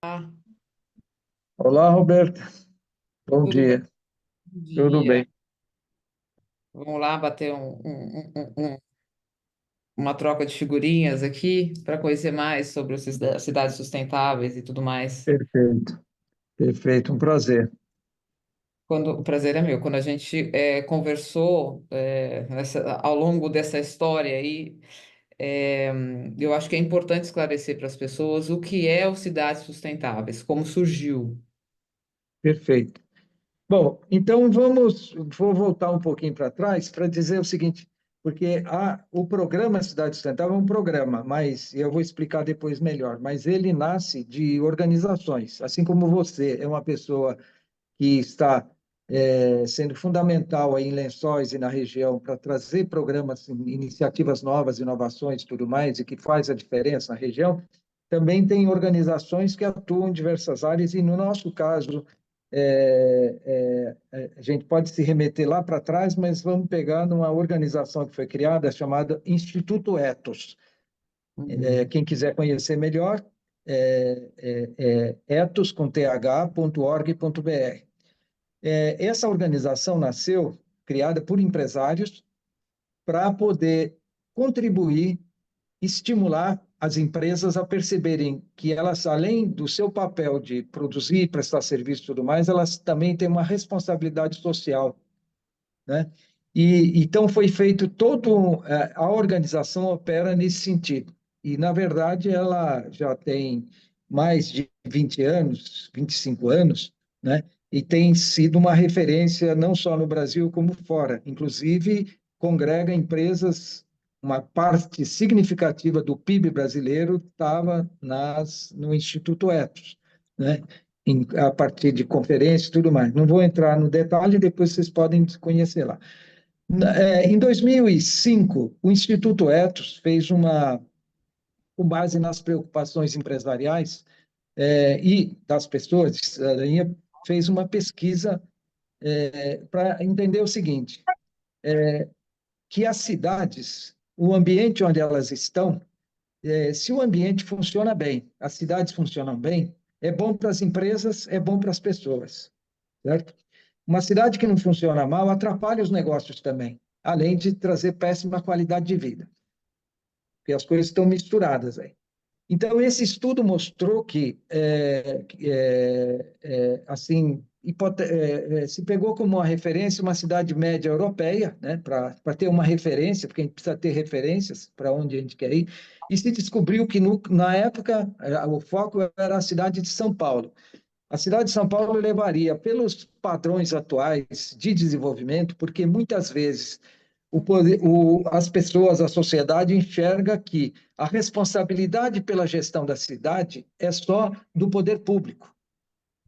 Ah, Olá, Roberto. Bom tudo bem? dia. Bom Tudo dia. bem? Vamos lá bater uma troca de figurinhas aqui para conhecer mais sobre as cidades sustentáveis e tudo mais. Perfeito. Perfeito. Um prazer. O prazer é meu. Quando a gente conversou ao longo dessa história aí, é, eu acho que é importante esclarecer para as pessoas o que é o Cidades Sustentáveis, como surgiu. Perfeito. Bom, então vou voltar um pouquinho para trás para dizer o seguinte, porque o programa Cidade Sustentável é um programa, mas eu vou explicar depois melhor, mas ele nasce de organizações, assim como você é uma pessoa que está sendo fundamental aí em Lençóis e na região para trazer programas, iniciativas novas, inovações e tudo mais, e que faz a diferença na região, também tem organizações que atuam em diversas áreas, e no nosso caso, a gente pode se remeter lá para trás, mas vamos pegar numa organização que foi criada chamada Instituto Ethos. Uhum. Quem quiser conhecer melhor, ethos, com th.org.br. Essa organização nasceu, criada por empresários, para poder contribuir, estimular as empresas a perceberem que elas, além do seu papel de produzir, prestar serviço e tudo mais, elas também têm uma responsabilidade social, né? E então foi feito todo, a organização opera nesse sentido. E, na verdade, ela já tem mais de 20 anos, 25 anos, né? E tem sido uma referência não só no Brasil como fora. Inclusive, congrega empresas, uma parte significativa do PIB brasileiro estava no Instituto Etos, né? A partir de conferências e tudo mais. Não vou entrar no detalhe, depois vocês podem conhecer lá. Em 2005, o Instituto Etos fez com base nas preocupações empresariais e das pessoas de cidadania, fez uma pesquisa para entender o seguinte, que as cidades, o ambiente onde elas estão, se o ambiente funciona bem, as cidades funcionam bem, é bom para as empresas, é bom para as pessoas, certo? Uma cidade que não funciona mal atrapalha os negócios também, além de trazer péssima qualidade de vida, porque as coisas estão misturadas aí. Então, esse estudo mostrou que, assim, se pegou como uma referência uma cidade média europeia, né, para ter uma referência, porque a gente precisa ter referências para onde a gente quer ir, e se descobriu que, na época, o foco era a cidade de São Paulo. A cidade de São Paulo levaria, pelos padrões atuais de desenvolvimento, porque muitas vezes as pessoas, a sociedade enxerga que a responsabilidade pela gestão da cidade é só do poder público.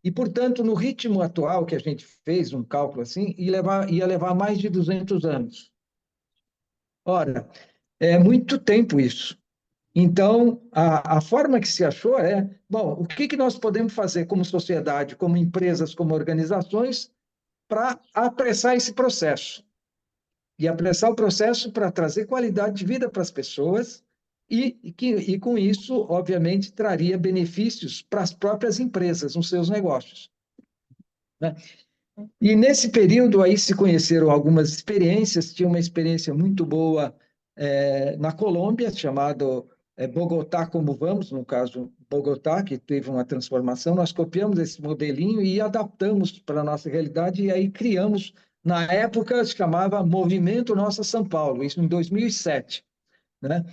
E, portanto, no ritmo atual que a gente fez, um cálculo assim, ia levar mais de 200 anos. Ora, é muito tempo isso. Então, a forma que se achou é, bom, o que nós podemos fazer como sociedade, como empresas, como organizações, para apressar esse processo? E apressar o processo para trazer qualidade de vida para as pessoas e, com isso, obviamente, traria benefícios para as próprias empresas, nos seus negócios, né? E nesse período aí se conheceram algumas experiências, tinha uma experiência muito boa na Colômbia, chamado Bogotá Como Vamos, no caso Bogotá, que teve uma transformação, nós copiamos esse modelinho e adaptamos para a nossa realidade, e aí criamos, na época, se chamava Movimento Nossa São Paulo, isso em 2007, né?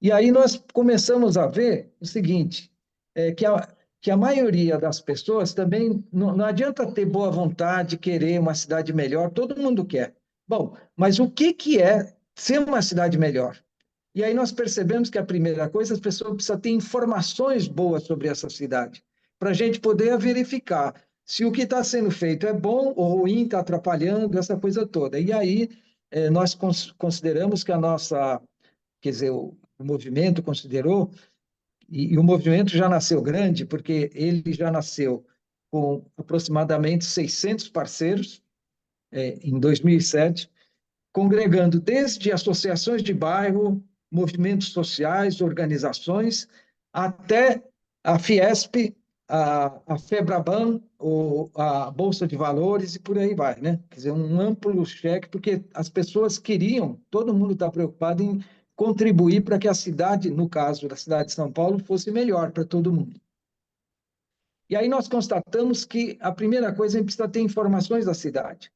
E aí nós começamos a ver o seguinte, que a maioria das pessoas também, não adianta ter boa vontade, querer uma cidade melhor, todo mundo quer. Bom, mas o que é ser uma cidade melhor? E aí nós percebemos que a primeira coisa, as pessoas precisam ter informações boas sobre essa cidade, para a gente poder verificar se o que está sendo feito é bom ou ruim, está atrapalhando, essa coisa toda. E aí nós consideramos que a nossa, quer dizer, o movimento considerou, e o movimento já nasceu grande, porque ele já nasceu com aproximadamente 600 parceiros em 2007, congregando desde associações de bairro, movimentos sociais, organizações, até a Fiesp, a Febraban, a Bolsa de Valores e por aí vai, né? Quer dizer, um amplo cheque, porque as pessoas queriam, todo mundo está preocupado em contribuir para que a cidade, no caso da cidade de São Paulo, fosse melhor para todo mundo. E aí nós constatamos que a primeira coisa, a gente precisa ter informações da cidade.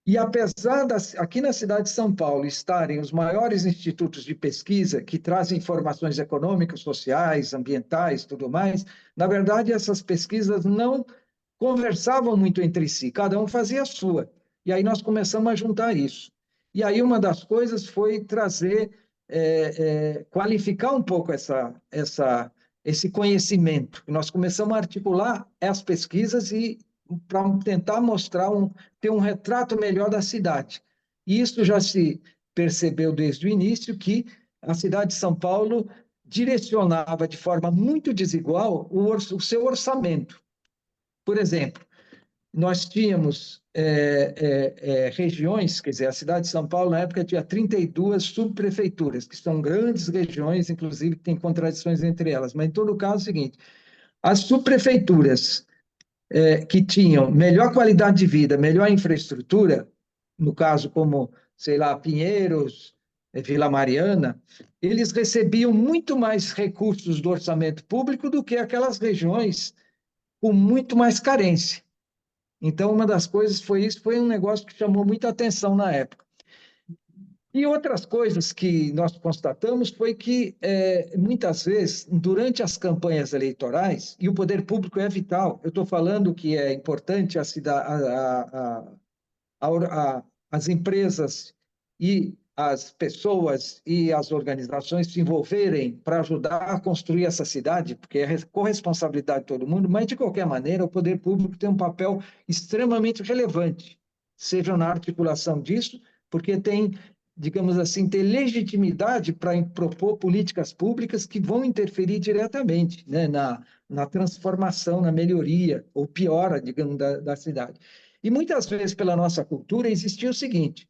E apesar aqui na cidade de São Paulo estarem os maiores institutos de pesquisa que trazem informações econômicas, sociais, ambientais, tudo mais, na verdade essas pesquisas não conversavam muito entre si, cada um fazia a sua. E aí nós começamos a juntar isso. E aí uma das coisas foi trazer, qualificar um pouco esse conhecimento. E nós começamos a articular as pesquisas e para tentar mostrar ter um retrato melhor da cidade. E isso já se percebeu desde o início que a cidade de São Paulo direcionava de forma muito desigual o seu orçamento. Por exemplo, nós tínhamos regiões, quer dizer, a cidade de São Paulo, na época, tinha 32 subprefeituras, que são grandes regiões, inclusive tem contradições entre elas, mas em todo caso é o seguinte, as subprefeituras que tinham melhor qualidade de vida, melhor infraestrutura, no caso como, sei lá, Pinheiros, Vila Mariana, eles recebiam muito mais recursos do orçamento público do que aquelas regiões com muito mais carência. Então, uma das coisas foi isso, foi um negócio que chamou muita atenção na época. E outras coisas que nós constatamos foi que, muitas vezes, durante as campanhas eleitorais, e o poder público é vital, eu estou falando que é importante as empresas e as pessoas e as organizações se envolverem para ajudar a construir essa cidade, porque é corresponsabilidade de todo mundo, mas, de qualquer maneira, o poder público tem um papel extremamente relevante, seja na articulação disso, porque tem, digamos assim, ter legitimidade para propor políticas públicas que vão interferir diretamente, né, na transformação, na melhoria, ou piora, digamos, da cidade. E muitas vezes, pela nossa cultura, existia o seguinte: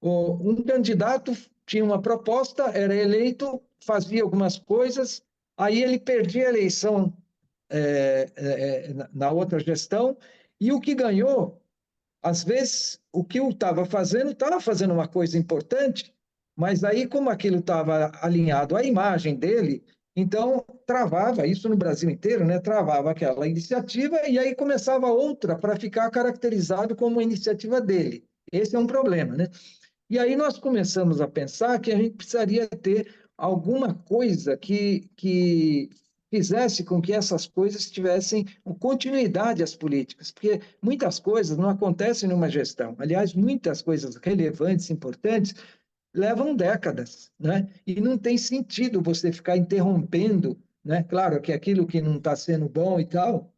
um candidato tinha uma proposta, era eleito, fazia algumas coisas, aí ele perdia a eleição na outra gestão, e o que ganhou, às vezes, o que eu estava fazendo uma coisa importante, mas aí, como aquilo estava alinhado à imagem dele, então travava, isso no Brasil inteiro, né? Travava aquela iniciativa e aí começava outra para ficar caracterizado como a iniciativa dele. Esse é um problema, né? E aí nós começamos a pensar que a gente precisaria ter alguma coisa que fizesse com que essas coisas tivessem continuidade às políticas, porque muitas coisas não acontecem numa gestão. Aliás, muitas coisas relevantes, importantes, levam décadas, né? E não tem sentido você ficar interrompendo, né? Claro que aquilo que não está sendo bom e tal,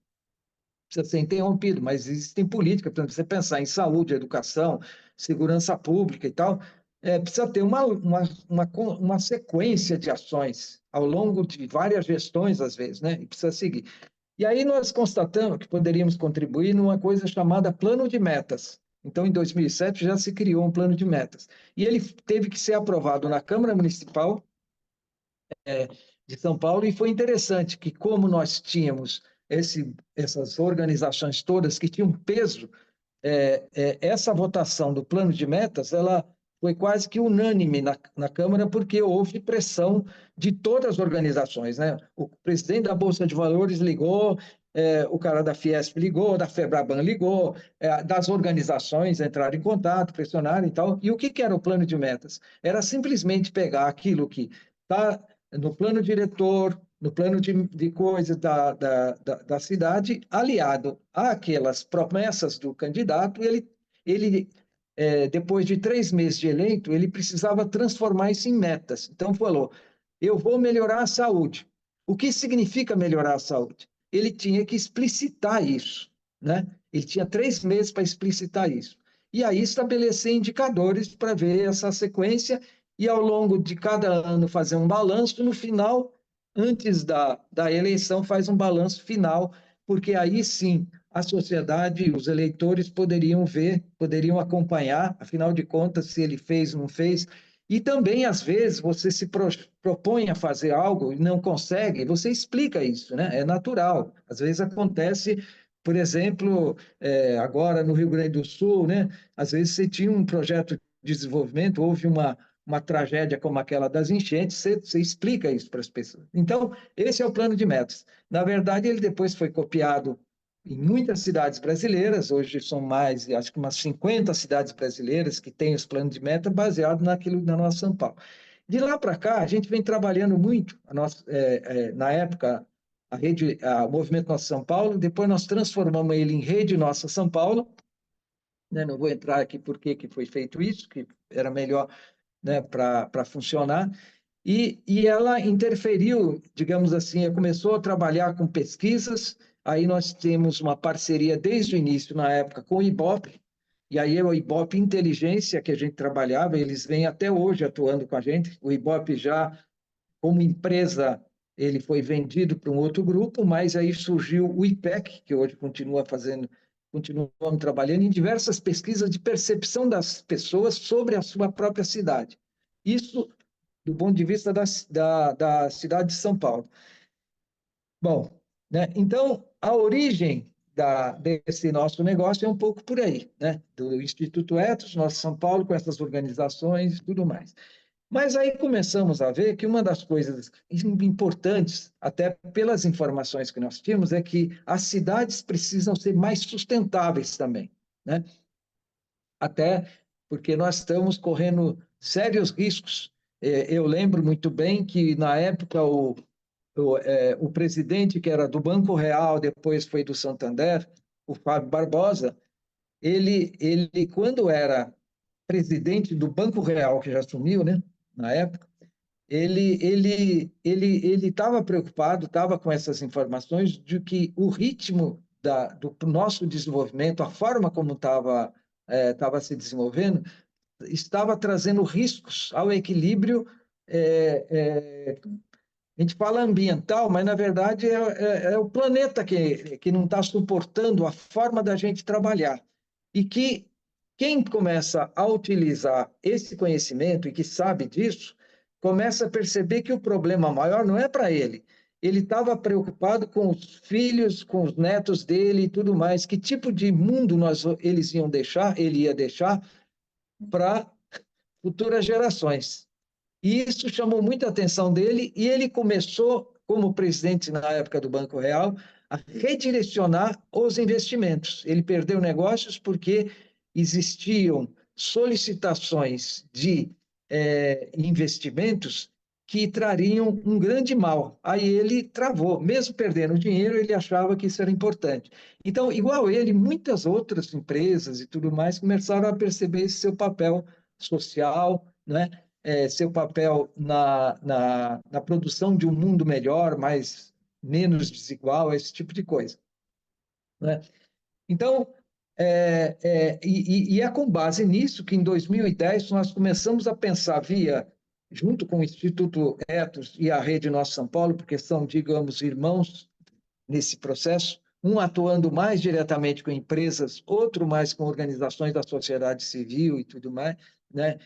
precisa ser interrompido, mas existem políticas, por exemplo, você pensar em saúde, educação, segurança pública e tal, precisa ter uma sequência de ações ao longo de várias gestões, às vezes, né? E precisa seguir. E aí nós constatamos que poderíamos contribuir numa coisa chamada plano de metas. Então, em 2007, já se criou um plano de metas. E ele teve que ser aprovado na Câmara Municipal de São Paulo, e foi interessante que, como nós tínhamos essas organizações todas que tinham peso, essa votação do plano de metas, ela foi quase que unânime na Câmara, porque houve pressão de todas as organizações, né? O presidente da Bolsa de Valores ligou, o cara da Fiesp ligou, da Febraban ligou, das organizações entraram em contato, pressionaram e tal. E o que era o plano de metas? Era simplesmente pegar aquilo que está no plano diretor, no plano de coisas da cidade, aliado àquelas promessas do candidato, depois de 3 meses de eleito, ele precisava transformar isso em metas. Então, falou, eu vou melhorar a saúde. O que significa melhorar a saúde? Ele tinha que explicitar isso, né? Ele tinha 3 meses para explicitar isso. E aí estabelecer indicadores para ver essa sequência e, ao longo de cada ano, fazer um balanço. No final, antes da eleição, faz um balanço final, porque aí sim a sociedade, os eleitores poderiam ver, poderiam acompanhar, afinal de contas, se ele fez ou não fez. E também, às vezes, você se propõe a fazer algo e não consegue, você explica isso, né? É natural. Às vezes acontece, por exemplo, agora no Rio Grande do Sul, né? Às vezes você tinha um projeto de desenvolvimento, houve uma tragédia como aquela das enchentes, você explica isso para as pessoas. Então, esse é o plano de metas. Na verdade, ele depois foi copiado em muitas cidades brasileiras, hoje são mais, acho que umas 50 cidades brasileiras que têm os planos de meta baseado naquilo da nossa São Paulo. De lá para cá, a gente vem trabalhando muito, na época, o Movimento Nossa São Paulo, depois nós transformamos ele em Rede Nossa São Paulo, né? Não vou entrar aqui por que foi feito isso, que era melhor, né, para funcionar, e ela interferiu, digamos assim, começou a trabalhar com pesquisas, aí nós temos uma parceria desde o início, na época, com o IBOP, e aí é o IBOP Inteligência que a gente trabalhava, eles vêm até hoje atuando com a gente, o IBOP já, como empresa, ele foi vendido para um outro grupo, mas aí surgiu o IPEC, que hoje continuamos trabalhando em diversas pesquisas de percepção das pessoas sobre a sua própria cidade. Isso do ponto de vista da cidade de São Paulo. Bom, né? Então, a origem desse nosso negócio é um pouco por aí, né? Do Instituto Etos, Nossa São Paulo, com essas organizações e tudo mais. Mas aí começamos a ver que uma das coisas importantes, até pelas informações que nós tínhamos, é que as cidades precisam ser mais sustentáveis também, né? Até porque nós estamos correndo sérios riscos. Eu lembro muito bem que, na época, o presidente, que era do Banco Real, depois foi do Santander, o Fábio Barbosa, quando era presidente do Banco Real, que já assumiu, né, na época, ele estava preocupado, estava com essas informações de que o ritmo do nosso desenvolvimento, a forma como estava se desenvolvendo, estava trazendo riscos ao equilíbrio. É, é, a gente fala ambiental, mas na verdade é o planeta que não está suportando a forma da gente trabalhar. E que quem começa a utilizar esse conhecimento e que sabe disso, começa a perceber que o problema maior não é para ele. Ele estava preocupado com os filhos, com os netos dele e tudo mais. Que tipo de mundo eles iam deixar, ele ia deixar para futuras gerações. E isso chamou muita atenção dele e ele começou, como presidente na época do Banco Real, a redirecionar os investimentos. Ele perdeu negócios porque existiam solicitações de investimentos que trariam um grande mal. Aí ele travou, mesmo perdendo dinheiro, ele achava que isso era importante. Então, igual ele, muitas outras empresas e tudo mais começaram a perceber esse seu papel social, né? Seu papel na produção de um mundo melhor, menos desigual, esse tipo de coisa, né? Então, é com base nisso que em 2010 nós começamos a pensar junto com o Instituto Etos e a Rede Nossa São Paulo, porque são, digamos, irmãos nesse processo, um atuando mais diretamente com empresas, outro mais com organizações da sociedade civil e tudo mais, né?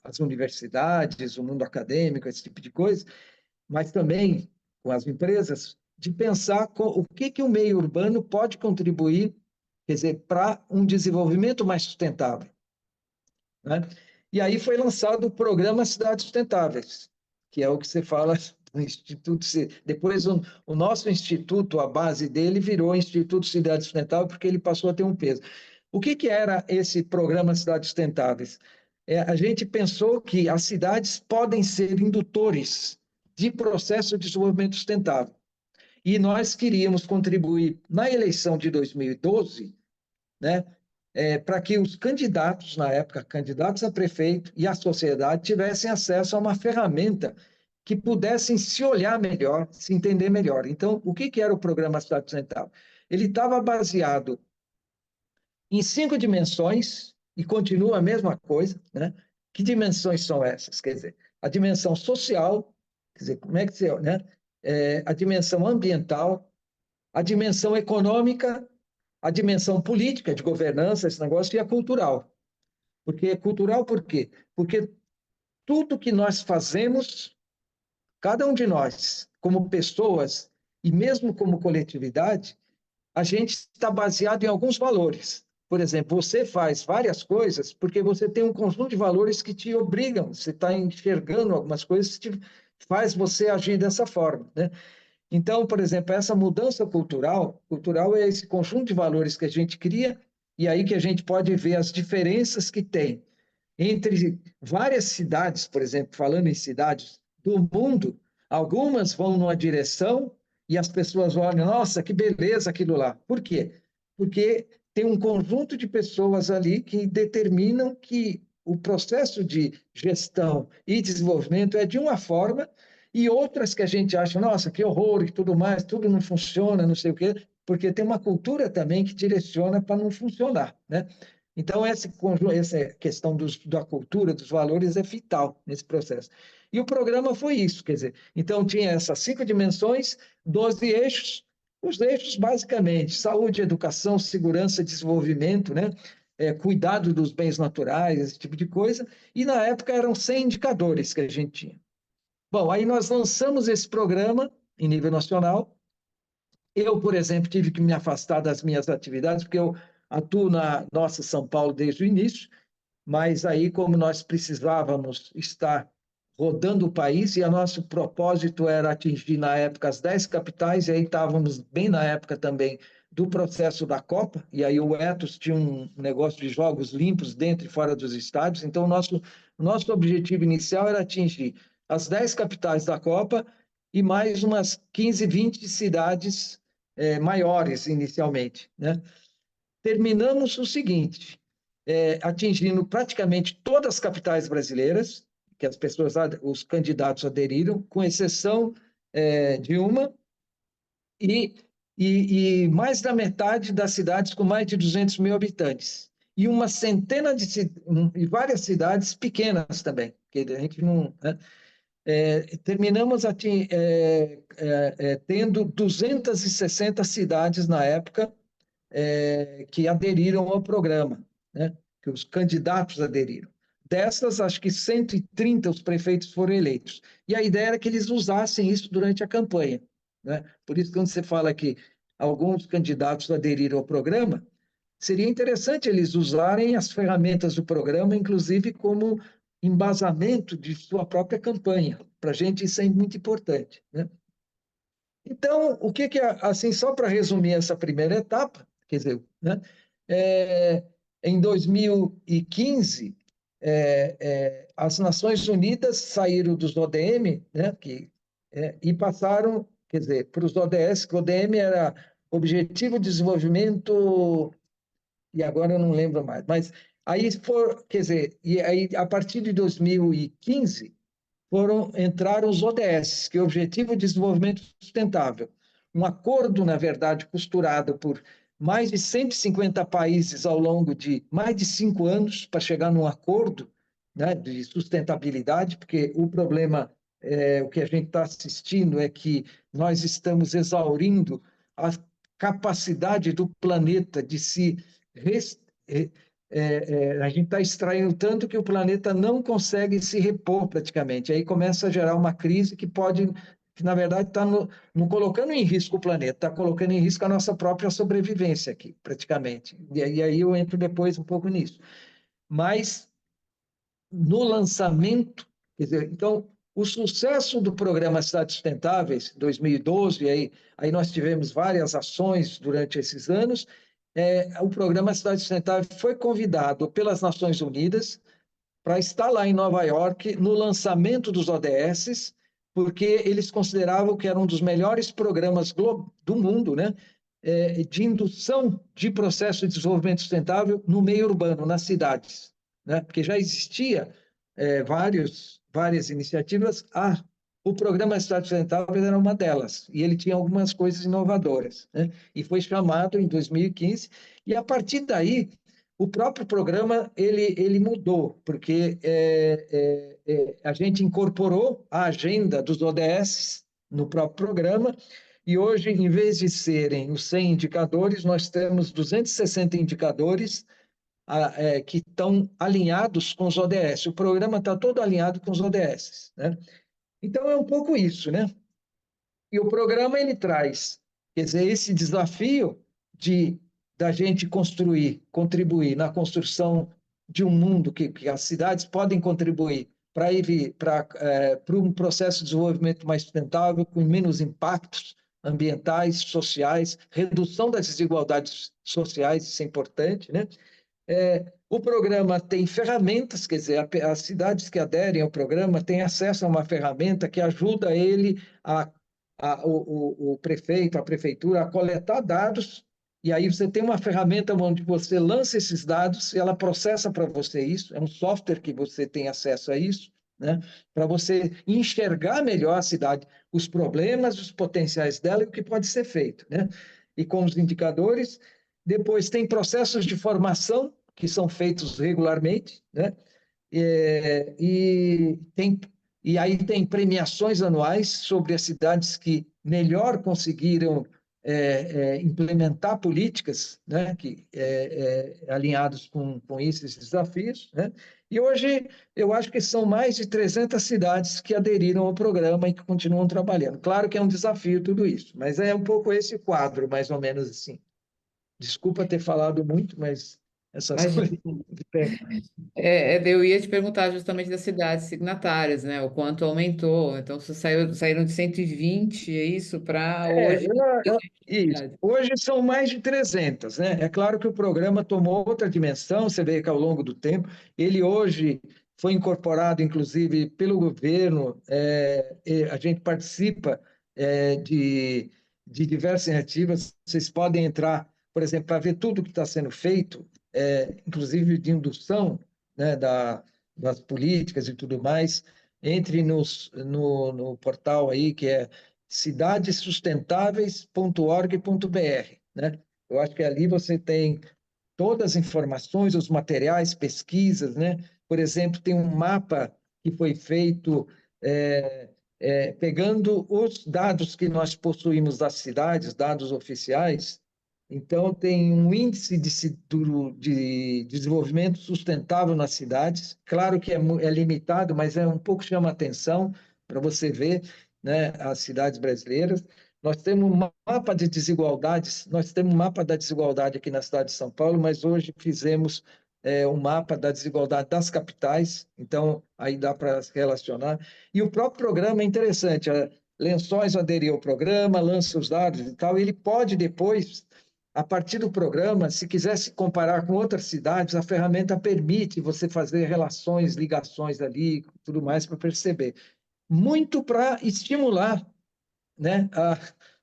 As universidades, o mundo acadêmico, esse tipo de coisa, mas também com as empresas, de pensar o que o meio urbano pode contribuir, quer dizer, para um desenvolvimento mais sustentável, né? E aí foi lançado o programa Cidades Sustentáveis, que é o que você fala do Instituto. Depois, o nosso instituto, a base dele, virou Instituto Cidade Sustentável, porque ele passou a ter um peso. O que era esse programa Cidades Sustentáveis? A gente pensou que as cidades podem ser indutores de processo de desenvolvimento sustentável. E nós queríamos contribuir na eleição de 2012, né, para que os candidatos, na época, candidatos a prefeito e a sociedade tivessem acesso a uma ferramenta que pudessem se olhar melhor, se entender melhor. Então, o que era o programa Cidade Sustentável? Ele estava baseado em 5 dimensões e continua a mesma coisa, né? Que dimensões são essas? Quer dizer, a dimensão social, quer dizer, como é que você, né? A dimensão ambiental, a dimensão econômica, a dimensão política, de governança, esse negócio, e a cultural. Porque é cultural por quê? Porque tudo que nós fazemos, cada um de nós, como pessoas e mesmo como coletividade, a gente está baseado em alguns valores. Por exemplo, você faz várias coisas porque você tem um conjunto de valores que te obrigam, você está enxergando algumas coisas que faz você agir dessa forma, né? Então, por exemplo, essa mudança cultural é esse conjunto de valores que a gente cria e aí que a gente pode ver as diferenças que tem entre várias cidades, por exemplo, falando em cidades do mundo, algumas vão numa direção e as pessoas olham, nossa, que beleza aquilo lá. Por quê? Porque tem um conjunto de pessoas ali que determinam que o processo de gestão e desenvolvimento é de uma forma e outras que a gente acha, nossa, que horror e tudo mais, tudo não funciona, não sei o quê, porque tem uma cultura também que direciona para não funcionar, né? Então, essa questão da cultura, dos valores, é vital nesse processo. E o programa foi isso, quer dizer, então tinha essas 5 dimensões, 12 eixos, os eixos basicamente, saúde, educação, segurança, desenvolvimento, né? Cuidado dos bens naturais, esse tipo de coisa, e na época eram 100 indicadores que a gente tinha. Bom, aí nós lançamos esse programa em nível nacional. Eu, por exemplo, tive que me afastar das minhas atividades, porque eu atuo na nossa São Paulo desde o início, mas aí, como nós precisávamos estar rodando o país, e o nosso propósito era atingir, na época, as 10 capitais, e aí estávamos bem na época também do processo da Copa, e aí o Etos tinha um negócio de jogos limpos dentro e fora dos estádios, então o nosso objetivo inicial era atingir as 10 capitais da Copa e mais umas 15, 20 cidades maiores inicialmente, né? Terminamos o seguinte, atingindo praticamente todas as capitais brasileiras, que as pessoas, os candidatos aderiram, com exceção de uma, e, e mais da metade das cidades com mais de 200 mil habitantes. E uma centena e várias cidades pequenas também, que a gente não... Né? Terminamos tendo 260 cidades na época, que aderiram ao programa, né? Que os candidatos aderiram. Dessas, acho que 130 os prefeitos foram eleitos. E a ideia era que eles usassem isso durante a campanha, né? Por isso, quando você fala que alguns candidatos aderiram ao programa, seria interessante eles usarem as ferramentas do programa, inclusive como embasamento de sua própria campanha. Para a gente isso é muito importante, né? Então, o que assim, só para resumir essa primeira etapa, quer dizer, né, é, em 2015, as Nações Unidas saíram dos ODM, né, e passaram, quer dizer, para os ODS, que o ODM era Objetivo de Desenvolvimento, e agora eu não lembro mais, mas aí quer dizer, e aí a partir de 2015 entraram os ODS, que é o Objetivo de Desenvolvimento Sustentável. Um acordo, na verdade, costurado por mais de 150 países ao longo de mais de 5 anos para chegar num acordo, né, de sustentabilidade, porque o problema, o que a gente está assistindo é que nós estamos exaurindo a capacidade do planeta de se a gente está extraindo tanto que o planeta não consegue se repor praticamente. Aí começa a gerar uma crise que na verdade está não colocando em risco o planeta, está colocando em risco a nossa própria sobrevivência aqui, praticamente. E aí eu entro depois um pouco nisso. Mas no lançamento, quer dizer, então, o sucesso do programa Cidades Sustentáveis, 2012, aí nós tivemos várias ações durante esses anos, o programa Cidade Sustentável foi convidado pelas Nações Unidas para estar lá em Nova York no lançamento dos ODS, porque eles consideravam que era um dos melhores programas do mundo, né, de indução de processo de desenvolvimento sustentável no meio urbano, nas cidades, né, porque já existia várias iniciativas. O programa Cidade Sustentável era uma delas, e ele tinha algumas coisas inovadoras, né? E foi chamado em 2015, e a partir daí, o próprio programa ele mudou, porque a gente incorporou a agenda dos ODS no próprio programa, e hoje, em vez de serem os 100 indicadores, nós temos 260 indicadores que estão alinhados com os ODS. O programa está todo alinhado com os ODS, né? Então, é um pouco isso, né? E o programa ele traz, quer dizer, esse desafio de da gente construir, contribuir na construção de um mundo que as cidades podem contribuir para um processo de desenvolvimento mais sustentável, com menos impactos ambientais, sociais, redução das desigualdades sociais, isso é importante, né? O programa tem ferramentas, quer dizer, as cidades que aderem ao programa têm acesso a uma ferramenta que ajuda ele o prefeito, a prefeitura, a coletar dados, e aí você tem uma ferramenta onde você lança esses dados e ela processa para você isso, é um software que você tem acesso a isso, né? Para você enxergar melhor a cidade, os problemas, os potenciais dela e o que pode ser feito, né? E com os indicadores, depois tem processos de formação que são feitos regularmente, né? É, e, tem, e aí tem premiações anuais sobre as cidades que melhor conseguiram implementar políticas, né, alinhados com esses desafios, né? E hoje eu acho que são mais de 300 cidades que aderiram ao programa e que continuam trabalhando. Claro que é um desafio tudo isso, mas é um pouco esse quadro, mais ou menos assim. Desculpa ter falado muito, mas essas coisas Imagina. me pegam. Eu ia te perguntar justamente das cidades signatárias, né? O quanto aumentou. Então, saíram de 120, é isso, para É, hoje. isso. Hoje são mais de 300, né? É claro que o programa tomou outra dimensão, você vê que ao longo do tempo, ele hoje foi incorporado, inclusive, pelo governo, e a gente participa de diversas iniciativas, vocês podem entrar, por exemplo, para ver tudo que está sendo feito, inclusive de indução, né, das políticas e tudo mais, entre no portal aí, que é cidadessustentáveis.org.br, né? Eu acho que ali você tem todas as informações, os materiais, pesquisas, né? Por exemplo, tem um mapa que foi feito é, pegando os dados que nós possuímos das cidades, dados oficiais. Então, tem um índice de desenvolvimento sustentável nas cidades. Claro que é limitado, mas é um pouco chama atenção para você ver, né, as cidades brasileiras. Nós temos um mapa de desigualdades, nós temos um mapa da desigualdade aqui na cidade de São Paulo, mas hoje fizemos um mapa da desigualdade das capitais, então aí dá para se relacionar. E o próprio programa é interessante, Lençóis aderiu ao programa, lança os dados e tal, ele pode depois, a partir do programa, se quiser se comparar com outras cidades, a ferramenta permite você fazer relações, ligações ali, tudo mais para perceber. Muito para estimular, né,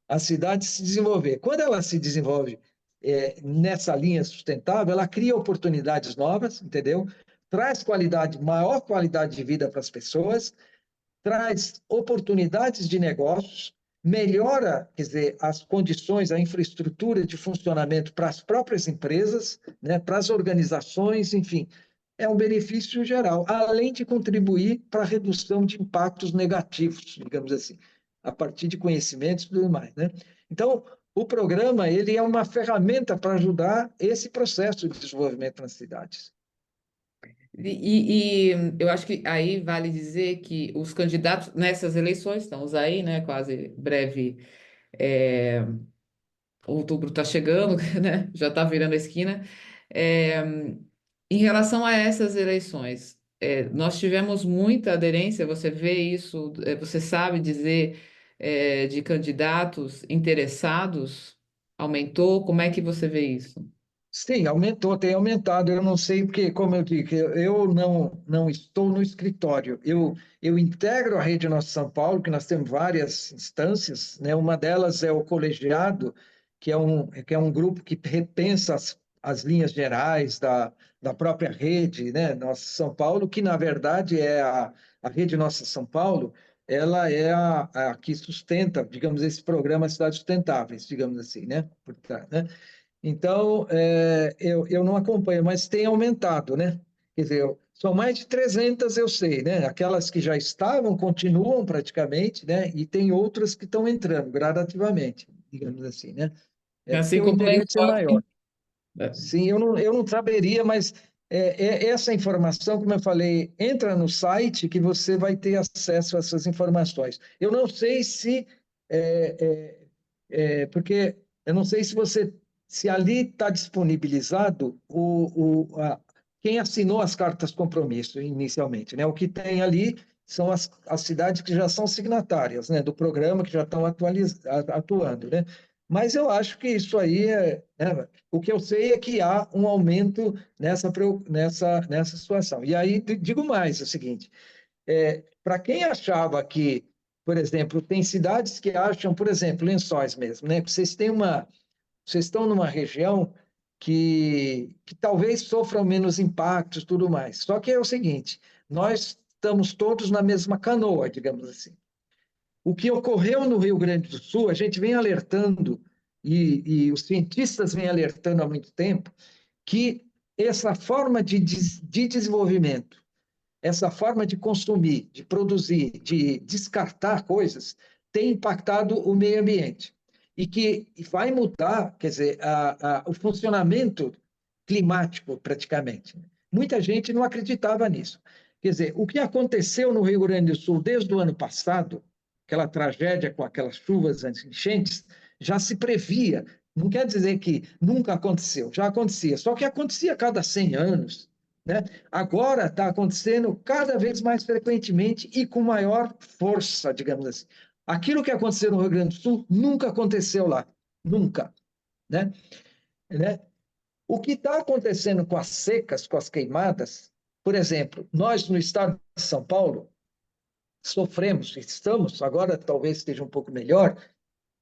a cidade se desenvolver. Quando ela se desenvolve nessa linha sustentável, ela cria oportunidades novas, entendeu? Traz qualidade, maior qualidade de vida para as pessoas, traz oportunidades de negócios, melhora, quer dizer, as condições, a infraestrutura de funcionamento para as próprias empresas, né, para as organizações, enfim, é um benefício geral, além de contribuir para a redução de impactos negativos, digamos assim, a partir de conhecimentos e tudo mais, né? Então, o programa ele é uma ferramenta para ajudar esse processo de desenvolvimento nas cidades. E eu acho que aí vale dizer que os candidatos nessas eleições, estamos aí, né? Quase breve, é, outubro está chegando, né? Já está virando a esquina. É, em relação a essas eleições, nós tivemos muita aderência, você vê isso, você sabe dizer, de candidatos interessados? Aumentou? Como é que você vê isso? Sim, aumentou, tem aumentado. Eu não sei porque, como eu digo, eu não estou no escritório. Eu integro a Rede Nossa São Paulo, que nós temos várias instâncias, né? Uma delas é o colegiado, que é um grupo que repensa as linhas gerais da própria rede, né? Nossa São Paulo, que na verdade é a Rede Nossa São Paulo, ela é a que sustenta, digamos, esse programa Cidades Sustentáveis, digamos assim, né? Por trás, né? Então, eu não acompanho, mas tem aumentado, né? Quer dizer, são mais de 300, eu sei, né? Aquelas que já estavam continuam praticamente, né? E tem outras que estão entrando gradativamente, digamos assim, né? É porque Assim o como interesse é lençóis, maior. Sim, eu não saberia, mas essa informação, como eu falei, entra no site que você vai ter acesso a essas informações. Eu não sei se, é, porque eu não sei se você, se ali está disponibilizado quem assinou as cartas compromisso inicialmente, né? O que tem ali são as cidades que já são signatárias, né, do programa, que já estão atuando, né? Mas eu acho que isso aí né, o que eu sei é que há um aumento nessa situação. E aí digo mais, é o seguinte, para quem achava que, por exemplo, tem cidades que acham, por exemplo, Lençóis mesmo, né? Vocês estão numa região que talvez sofram menos impactos e tudo mais. Só que é o seguinte, nós estamos todos na mesma canoa, digamos assim. O que ocorreu no Rio Grande do Sul, a gente vem alertando, e os cientistas vêm alertando há muito tempo, que essa forma de desenvolvimento, essa forma de consumir, de produzir, de descartar coisas, tem impactado o meio ambiente. E que vai mudar, quer dizer, o funcionamento climático, praticamente. Muita gente não acreditava nisso. Quer dizer, o que aconteceu no Rio Grande do Sul desde o ano passado, aquela tragédia com aquelas chuvas enchentes, já se previa. Não quer dizer que nunca aconteceu, já acontecia. Só que acontecia a cada 100 anos, né? Agora está acontecendo cada vez mais frequentemente e com maior força, digamos assim. Aquilo que aconteceu no Rio Grande do Sul nunca aconteceu lá, nunca, né? né? O que está acontecendo com as secas, com as queimadas, por exemplo, nós no estado de São Paulo sofremos, estamos, agora talvez esteja um pouco melhor,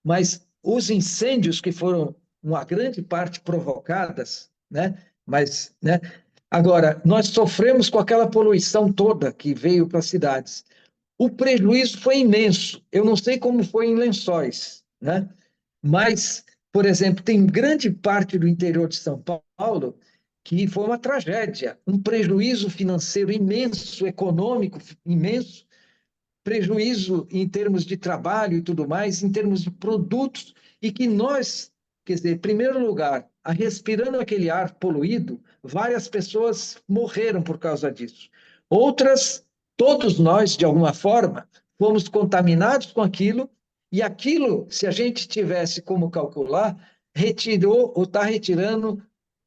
mas os incêndios que foram uma grande parte provocadas, né? Mas, né? Agora, nós sofremos com aquela poluição toda que veio para as cidades. O prejuízo foi imenso. Eu não sei como foi em Lençóis, né? Mas, por exemplo, tem grande parte do interior de São Paulo que foi uma tragédia, um prejuízo financeiro imenso, econômico imenso, prejuízo em termos de trabalho e tudo mais, em termos de produtos, e que nós, quer dizer, em primeiro lugar, respirando aquele ar poluído, várias pessoas morreram por causa disso. Outras, todos nós, de alguma forma, fomos contaminados com aquilo, e aquilo, se a gente tivesse como calcular, retirou ou está retirando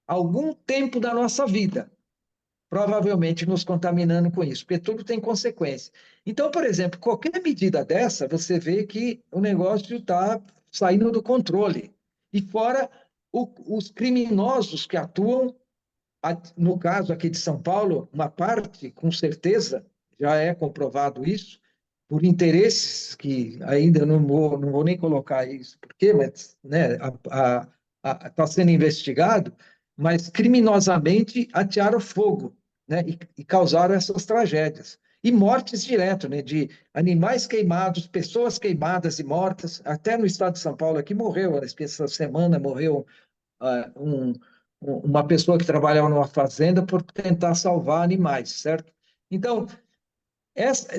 algum tempo da nossa vida, provavelmente nos contaminando com isso, porque tudo tem consequência. Então, por exemplo, qualquer medida dessa, você vê que o negócio está saindo do controle. E fora os criminosos que atuam, no caso aqui de São Paulo, uma parte, com certeza, já é comprovado isso, por interesses que ainda não vou nem colocar isso, porque mas, né, está sendo investigado, mas criminosamente atearam fogo, né, e causaram essas tragédias. E mortes direto, né, de animais queimados, pessoas queimadas e mortas. Até no estado de São Paulo aqui morreu, essa semana morreu uma pessoa que trabalhava numa fazenda por tentar salvar animais, certo? Então,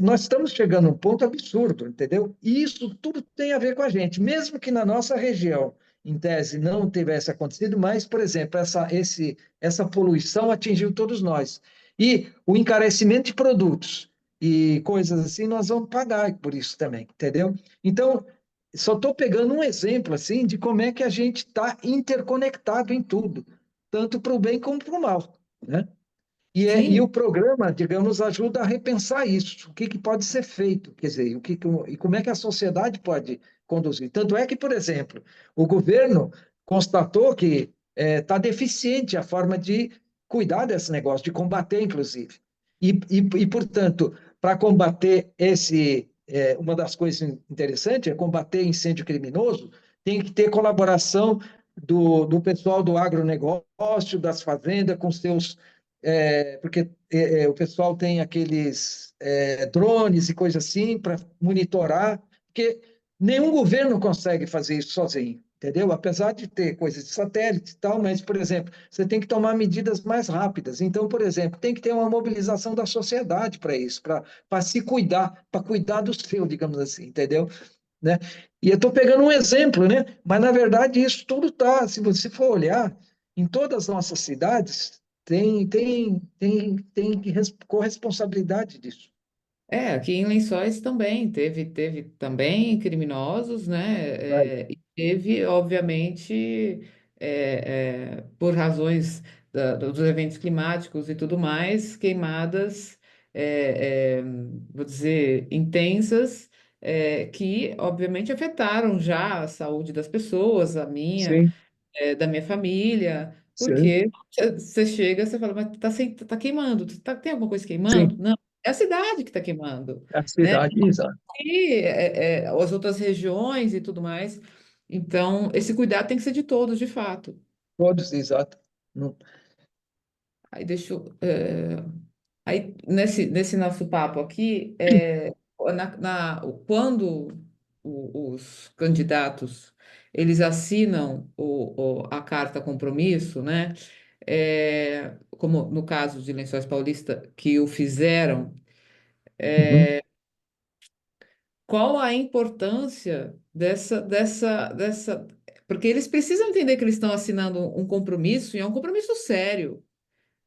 nós estamos chegando a um ponto absurdo, entendeu? E isso tudo tem a ver com a gente, mesmo que na nossa região, em tese, não tivesse acontecido, mas, por exemplo, essa poluição atingiu todos nós. E o encarecimento de produtos e coisas assim, nós vamos pagar por isso também, entendeu? Então, só estou pegando um exemplo assim de como é que a gente está interconectado em tudo, tanto para o bem como para o mal, né? E o Sim, programa, digamos, ajuda a repensar isso. O que, que pode ser feito? Quer dizer, e como é que a sociedade pode conduzir? Tanto é que, por exemplo, o governo constatou que está deficiente a forma de cuidar desse negócio, de combater, inclusive. Portanto, para combater uma das coisas interessantes é combater incêndio criminoso, tem que ter colaboração do pessoal do agronegócio, das fazendas, com seus porque o pessoal tem aqueles drones e coisas assim para monitorar, porque nenhum governo consegue fazer isso sozinho, entendeu? Apesar de ter coisas de satélite e tal, mas, por exemplo, você tem que tomar medidas mais rápidas. Então, por exemplo, tem que ter uma mobilização da sociedade para isso, para se cuidar, para cuidar do seu, digamos assim, entendeu? Né? E eu estou pegando um exemplo, né? Mas, na verdade, isso tudo está, se você for olhar, em todas as nossas cidades, tem corresponsabilidade disso. Aqui em Lençóis também teve também criminosos, Vai. né? E teve, obviamente, por razões dos eventos climáticos e tudo mais, queimadas, vou dizer, intensas, que obviamente afetaram já a saúde das pessoas, a minha, Sim, da minha família, sim, porque você chega, você fala, mas tá queimando, tem alguma coisa queimando? sim. Não, é a cidade que está queimando, A né? cidade, exato. E as outras regiões e tudo mais. Então, esse cuidado tem que ser de todos, de fato. Todos, exato. Não- Aí deixa eu, aí nesse nosso papo aqui, quando os candidatos eles assinam a carta compromisso, né? Como no caso de Lençóis Paulista, que o fizeram, Uhum. qual a importância dessa. Porque eles precisam entender que eles estão assinando um compromisso, e é um compromisso sério,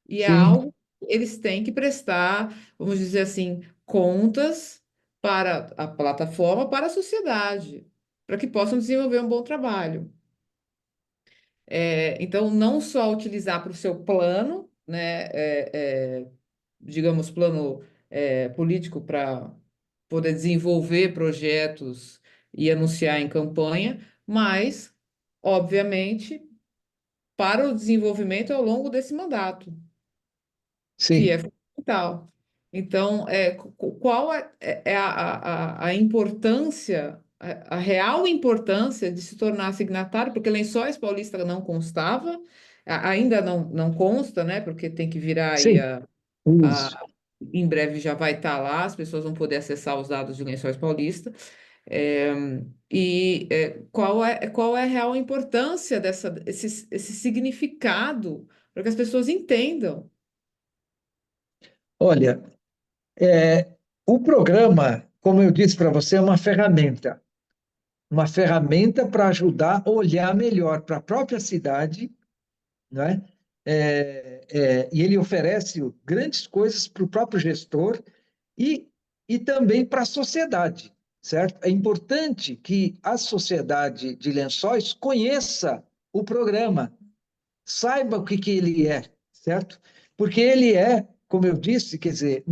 e é Sim, algo que eles têm que prestar, vamos dizer assim, contas para a plataforma, para a sociedade, para que possam desenvolver um bom trabalho. Então, não só utilizar para o seu plano, né, digamos, plano político para poder desenvolver projetos e anunciar em campanha, mas, obviamente, para o desenvolvimento ao longo desse mandato, que sim. é fundamental. Então, qual é a importância, a real importância de se tornar signatário, porque Lençóis Paulista não constava, ainda não consta, né? Porque tem que virar aí Sim, isso. em breve já vai estar lá, as pessoas vão poder acessar os dados de Lençóis Paulista. É, qual é a real importância esse significado para que as pessoas entendam? Olha, é, o programa, como eu disse para você, é uma ferramenta para ajudar a olhar melhor para a própria cidade, né? E ele oferece grandes coisas para o próprio gestor e, e também para a sociedade, certo? É importante que a sociedade de Lençóis conheça o programa, saiba o que ele é, certo? Porque ele é, como eu disse, quer dizer,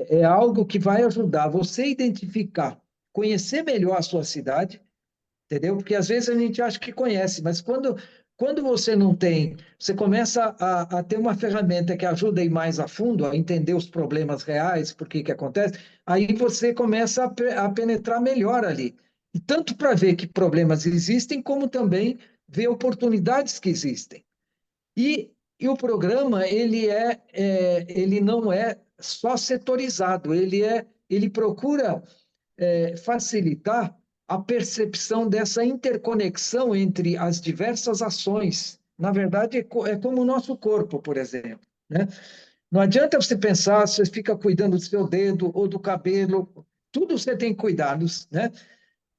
é algo que vai ajudar você a identificar, conhecer melhor a sua cidade, entendeu? Porque às vezes a gente acha que conhece, mas quando você não tem, você começa a ter uma ferramenta que ajuda a ir mais a fundo, a entender os problemas reais, por que que acontece, aí você começa a penetrar melhor ali. E tanto para ver que problemas existem, como também ver oportunidades que existem. E o programa, ele não é só setorizado, ele procura facilitar a percepção dessa interconexão entre as diversas ações. Na verdade, é como o nosso corpo, por exemplo, né? Não adianta você pensar, você fica cuidando do seu dedo ou do cabelo, tudo você tem cuidados, né?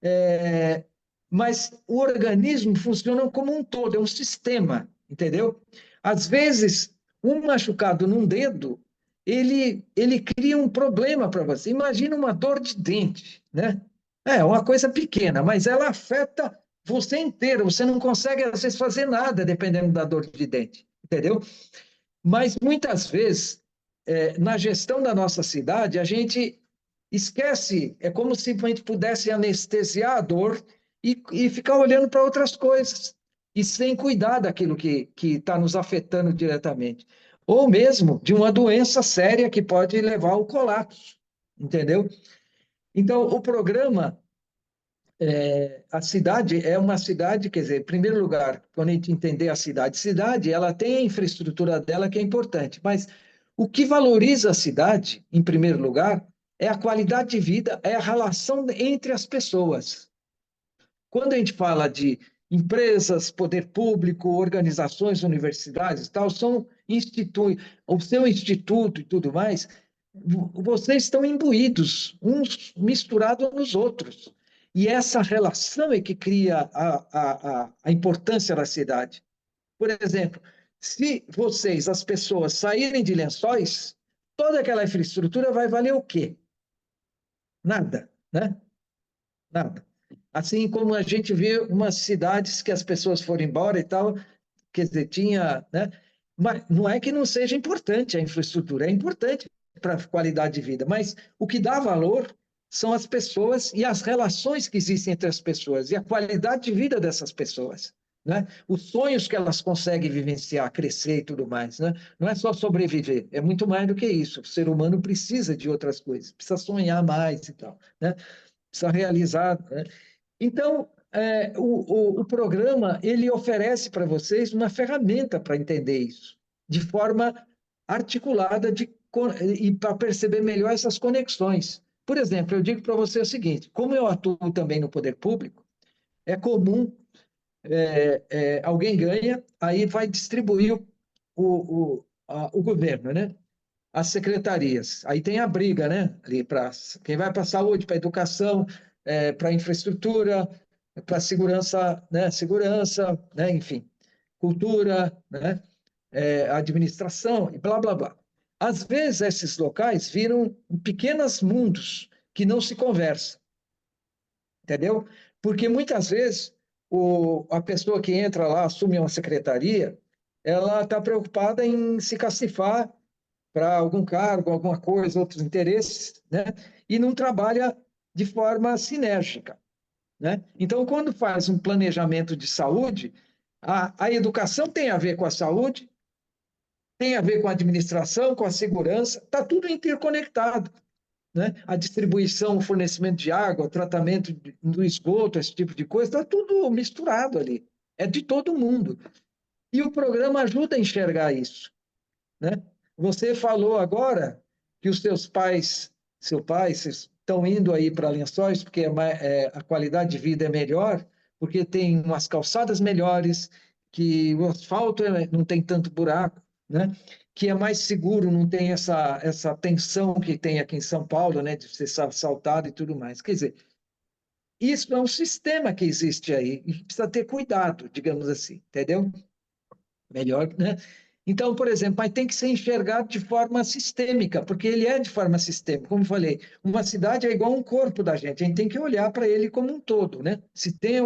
É, mas o organismo funciona como um todo, é um sistema, entendeu? Às vezes, um machucado num dedo, ele cria um problema para você. Imagina uma dor de dente, né? É uma coisa pequena, mas ela afeta você inteiro. Você não consegue, às vezes, fazer nada dependendo da dor de dente, entendeu? Mas muitas vezes, na gestão da nossa cidade, a gente esquece, é como se a gente pudesse anestesiar a dor e ficar olhando para outras coisas, e sem cuidar daquilo que está nos afetando diretamente. Ou mesmo de uma doença séria que pode levar ao colapso, entendeu? Então, o programa, a cidade é uma cidade, quer dizer, em primeiro lugar, quando a gente entender a cidade, ela tem a infraestrutura dela que é importante, mas o que valoriza a cidade, em primeiro lugar, é a qualidade de vida, é a relação entre as pessoas. Quando a gente fala de empresas, poder público, organizações, universidades, tal, o seu instituto e tudo mais, vocês estão imbuídos, uns misturados nos outros. E essa relação é que cria a importância da cidade. Por exemplo, se vocês, as pessoas, saírem de Lençóis, toda aquela infraestrutura vai valer o quê? Nada, né? Nada. Assim como a gente vê umas cidades que as pessoas foram embora e tal, quer dizer, tinha, né? Mas não é que não seja importante a infraestrutura, é importante para a qualidade de vida, mas o que dá valor são as pessoas e as relações que existem entre as pessoas e a qualidade de vida dessas pessoas, né? Os sonhos que elas conseguem vivenciar, crescer e tudo mais, né? Não é só sobreviver, é muito mais do que isso. O ser humano precisa de outras coisas, precisa sonhar mais e tal, né? Precisa realizar, né? Então, o programa ele oferece para vocês uma ferramenta para entender isso, de forma articulada e para perceber melhor essas conexões. Por exemplo, eu digo para você o seguinte: como eu atuo também no poder público, é comum alguém ganha, aí vai distribuir o governo, né? As secretarias. Aí tem a briga, né? Ali para quem vai para a saúde, para a educação, para a infraestrutura, para a segurança, né? Segurança, né? Enfim, cultura, né? Administração e blá blá blá. Às vezes esses locais viram pequenos mundos que não se conversam, entendeu? Porque muitas vezes a pessoa que entra lá, assume uma secretaria, ela está preocupada em se cacifar para algum cargo, alguma coisa, outros interesses, né? E não trabalha de forma sinérgica, né? Então, quando faz um planejamento de saúde, a educação tem a ver com a saúde, tem a ver com a administração, com a segurança, está tudo interconectado, né? A distribuição, o fornecimento de água, o tratamento do esgoto, esse tipo de coisa, está tudo misturado ali. É de todo mundo. E o programa ajuda a enxergar isso, né? Você falou agora que os seus pais, seu pai, vocês estão indo aí para Lençóis porque a qualidade de vida é melhor, porque tem umas calçadas melhores, que o asfalto não tem tanto buraco, né? Que é mais seguro, não tem essa tensão que tem aqui em São Paulo, né? De ser assaltado e tudo mais. Quer dizer, isso é um sistema que existe aí e precisa ter cuidado, digamos assim, entendeu? Melhor, né? Então, por exemplo, mas tem que ser enxergado de forma sistêmica, porque ele é de forma sistêmica. Como eu falei, uma cidade é igual um corpo da gente, a gente tem que olhar para ele como um todo, né? Se tem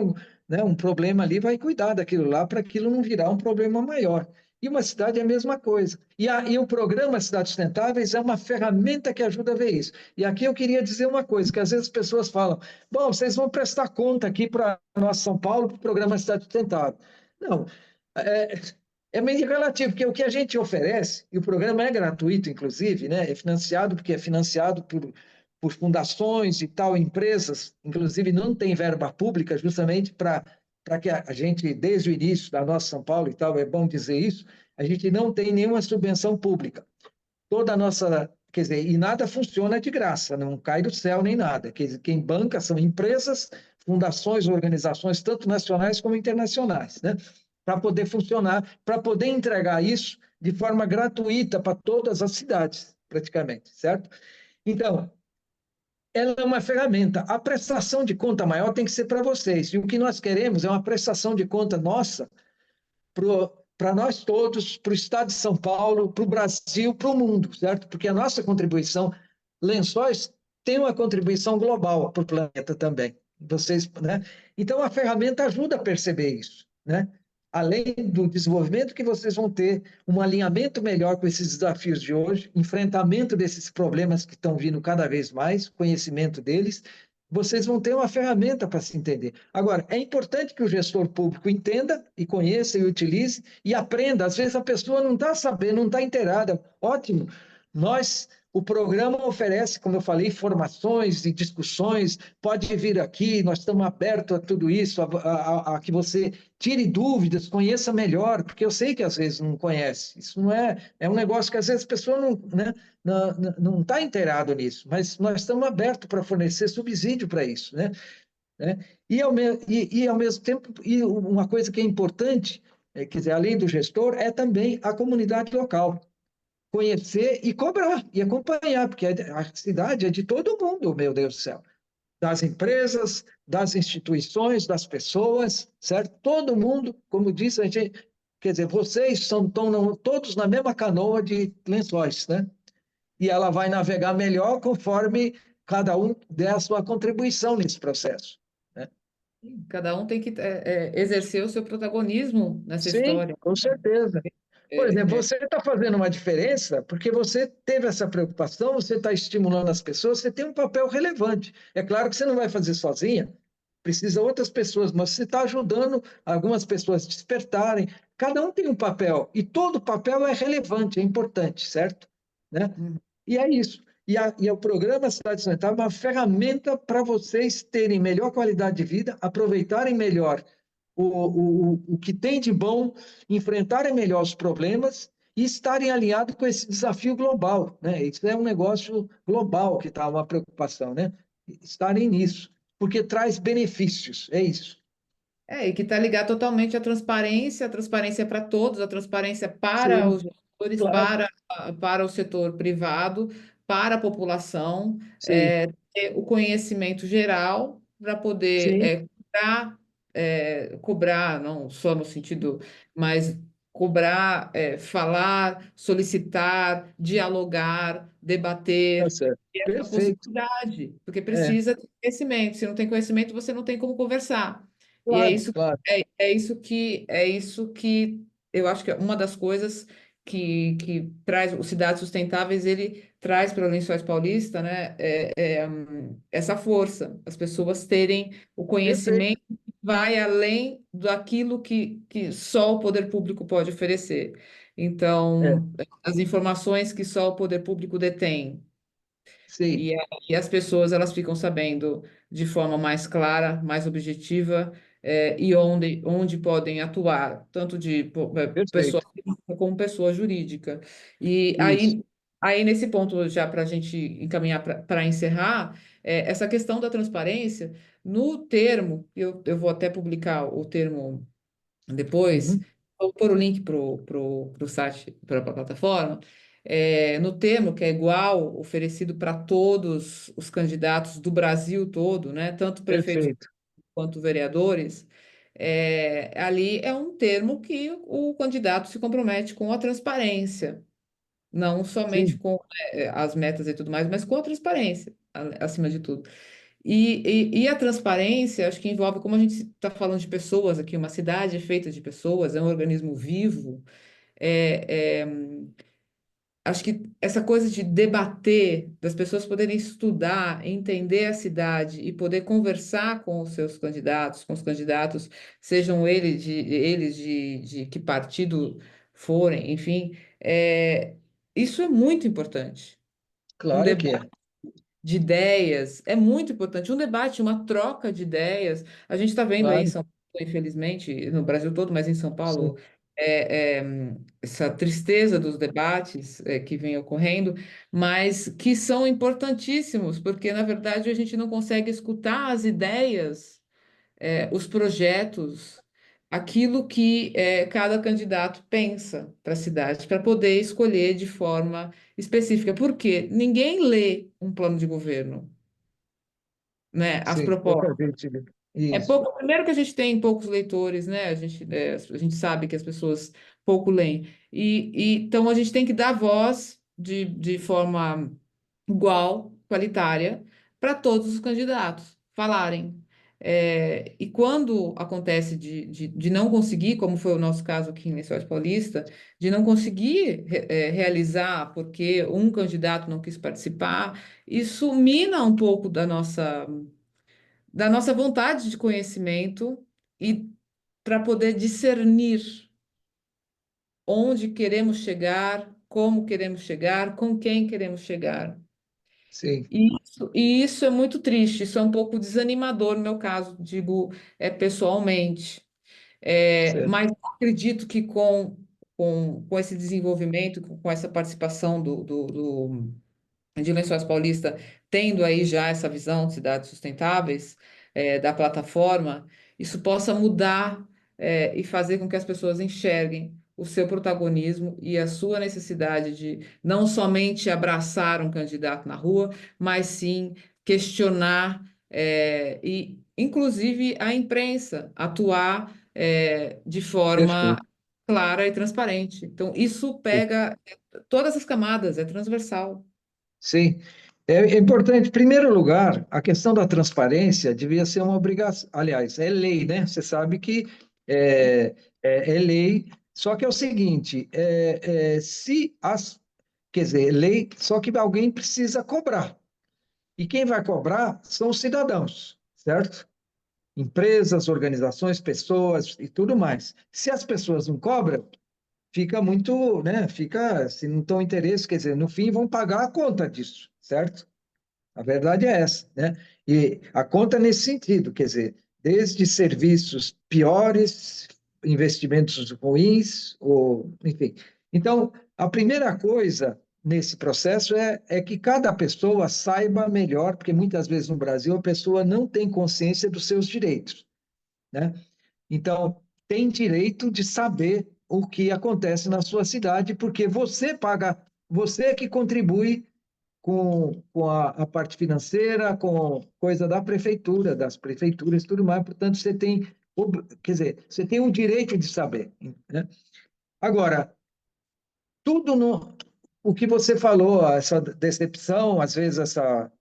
né, um problema ali, vai cuidar daquilo lá para aquilo não virar um problema maior. E uma cidade é a mesma coisa. E o programa Cidades Sustentáveis é uma ferramenta que ajuda a ver isso. E aqui eu queria dizer uma coisa, que às vezes as pessoas falam, bom, vocês vão prestar conta aqui para nós, São Paulo, para o programa Cidade Sustentável. Não, é, é meio relativo, porque o que a gente oferece, e o programa é gratuito, inclusive, né? É financiado, porque é financiado por fundações e tal, empresas, inclusive não tem verba pública, justamente para que a gente, desde o início da nossa São Paulo e tal, é bom dizer isso, a gente não tem nenhuma subvenção pública. Toda a nossa, quer dizer, e nada funciona de graça, não cai do céu nem nada. Quer dizer, quem banca são empresas, fundações, organizações, tanto nacionais como internacionais, né? Para poder funcionar, para poder entregar isso de forma gratuita para todas as cidades, praticamente, certo? Então, ela é uma ferramenta. A prestação de conta maior tem que ser para vocês. E o que nós queremos é uma prestação de conta nossa para nós todos, para o Estado de São Paulo, para o Brasil, para o mundo, certo? Porque a nossa contribuição, Lençóis tem uma contribuição global para o planeta também. Vocês, né? Então a ferramenta ajuda a perceber isso, né? Além do desenvolvimento que vocês vão ter, um alinhamento melhor com esses desafios de hoje, enfrentamento desses problemas que estão vindo cada vez mais, conhecimento deles, vocês vão ter uma ferramenta para se entender. Agora, é importante que o gestor público entenda e conheça e utilize e aprenda. Às vezes a pessoa não está sabendo, não está inteirada. Ótimo. O programa oferece, como eu falei, formações e discussões. Pode vir aqui, nós estamos abertos a tudo isso, a que você tire dúvidas, conheça melhor, porque eu sei que às vezes não conhece. Isso não é um negócio que às vezes a pessoa não, né, não está inteirado nisso, mas nós estamos abertos para fornecer subsídio para isso, né? E ao mesmo tempo, e uma coisa que é importante, quer dizer, além do gestor, é também a comunidade local. Conhecer e cobrar, e acompanhar, porque a cidade é de todo mundo, meu Deus do céu. Das empresas, das instituições, das pessoas, certo? Todo mundo, como disse, a gente Quer dizer, vocês estão todos na mesma canoa de Lençóis, né? E ela vai navegar melhor conforme cada um der a sua contribuição nesse processo, né? Cada um tem que exercer o seu protagonismo nessa Sim, história. com certeza. Por exemplo, É, é, você está fazendo uma diferença porque você teve essa preocupação, você está estimulando as pessoas, você tem um papel relevante. É claro que você não vai fazer sozinha, precisa outras pessoas, mas você está ajudando algumas pessoas a despertarem. Cada um tem um papel e todo papel é relevante, é importante, certo? Né? hum, E é isso. E o programa Cidade Sanitária é uma ferramenta para vocês terem melhor qualidade de vida, aproveitarem melhor o que tem de bom, enfrentarem melhor os problemas e estarem alinhados com esse desafio global, né? Isso é um negócio global que está uma preocupação, né? Estarem nisso, porque traz benefícios, é isso. e que está ligado totalmente à transparência, a transparência para todos, a transparência para Sim, os gestores, claro, para o setor privado, para a população, sim, ter o conhecimento geral para poder sim, cobrar, cobrar, não só no sentido, mas cobrar, falar, solicitar, dialogar, tá debater. certo. A Perfeito. possibilidade, porque É, precisa de conhecimento. Se não tem conhecimento, você não tem como conversar. E claro, claro. é isso que eu acho que é uma das coisas que traz o Cidades Sustentáveis, ele traz para o Lençóis Paulista, né? Essa força, as pessoas terem o Perfeito. conhecimento que vai além daquilo que só o poder público pode oferecer. É, Então, as informações que só o poder público detém. sim, E as pessoas elas ficam sabendo de forma mais clara, mais objetiva, e onde podem atuar, tanto de pessoa perfeito. física como pessoa jurídica. E Isso. aí nesse ponto, já para a gente encaminhar para encerrar, essa questão da transparência, no termo, eu vou até publicar o termo depois, Uhum. vou pôr o link para o site, para a plataforma, no termo que é igual, oferecido para todos os candidatos do Brasil todo, né, tanto prefeitos Perfeito. quanto vereadores, ali é um termo que o candidato se compromete com a transparência, não somente Sim, com as metas e tudo mais, mas com a transparência, acima de tudo. E a transparência, acho que envolve, como a gente está falando de pessoas aqui, uma cidade é feita de pessoas, é um organismo vivo. é, é, Acho que essa coisa de debater, das pessoas poderem estudar, entender a cidade e poder conversar com os seus candidatos, com os candidatos, sejam eles de que partido forem, enfim, isso é muito importante. Um claro que debate é. de ideias é muito importante. Um debate, uma troca de ideias. A gente está vendo aí em Claro, São Paulo, infelizmente, no Brasil todo, mas em São sim, Paulo, essa tristeza dos debates que vem ocorrendo, mas que são importantíssimos, porque, na verdade, a gente não consegue escutar as ideias, os projetos, aquilo que cada candidato pensa para a cidade, para poder escolher de forma específica. Porque ninguém lê um plano de governo, né? As sim. Pouca propostas. gente. É Isso. pouco, primeiro que a gente tem poucos leitores, né? A gente sabe que as pessoas pouco leem. Então a gente tem que dar voz de forma igual, qualitária, para todos os candidatos falarem. E quando acontece de não conseguir, como foi o nosso caso aqui em Lençóis Paulista, de não conseguir realizar porque um candidato não quis participar, isso mina um pouco da nossa vontade de conhecimento e para poder discernir onde queremos chegar, como queremos chegar, com quem queremos chegar. Sim, E isso é muito triste, isso é um pouco desanimador no meu caso, digo, pessoalmente. certo. Mas acredito que com esse desenvolvimento, com essa participação de Lençóis Paulista, tendo aí já essa visão de cidades sustentáveis, da plataforma, isso possa mudar, e fazer com que as pessoas enxerguem o seu protagonismo e a sua necessidade de não somente abraçar um candidato na rua, mas sim questionar, e, inclusive, a imprensa atuar, de forma Perfeito. clara e transparente. Então, isso pega todas as camadas, é transversal. Sim, é importante. Em primeiro lugar, a questão da transparência devia ser uma obrigação. Aliás, é lei, né? Você sabe que é, é lei. Só que é o seguinte: se as, quer dizer, lei, só que alguém precisa cobrar. E quem vai cobrar são os cidadãos, certo? Empresas, organizações, pessoas e tudo mais. Se as pessoas não cobram, fica muito, né? Fica, se não estão interesse, quer dizer, no fim vão pagar a conta disso, certo? A verdade é essa, né? E a conta nesse sentido, quer dizer, desde serviços piores, investimentos ruins, ou, enfim. Então, a primeira coisa nesse processo é que cada pessoa saiba melhor, porque muitas vezes no Brasil a pessoa não tem consciência dos seus direitos, né? Então, tem direito de saber o que acontece na sua cidade, porque você paga, você é que contribui com a parte financeira, com coisa da prefeitura, das prefeituras e tudo mais. Portanto, você tem, quer dizer, você tem o direito de saber, né? Agora, tudo no, o que você falou, essa decepção, às vezes essa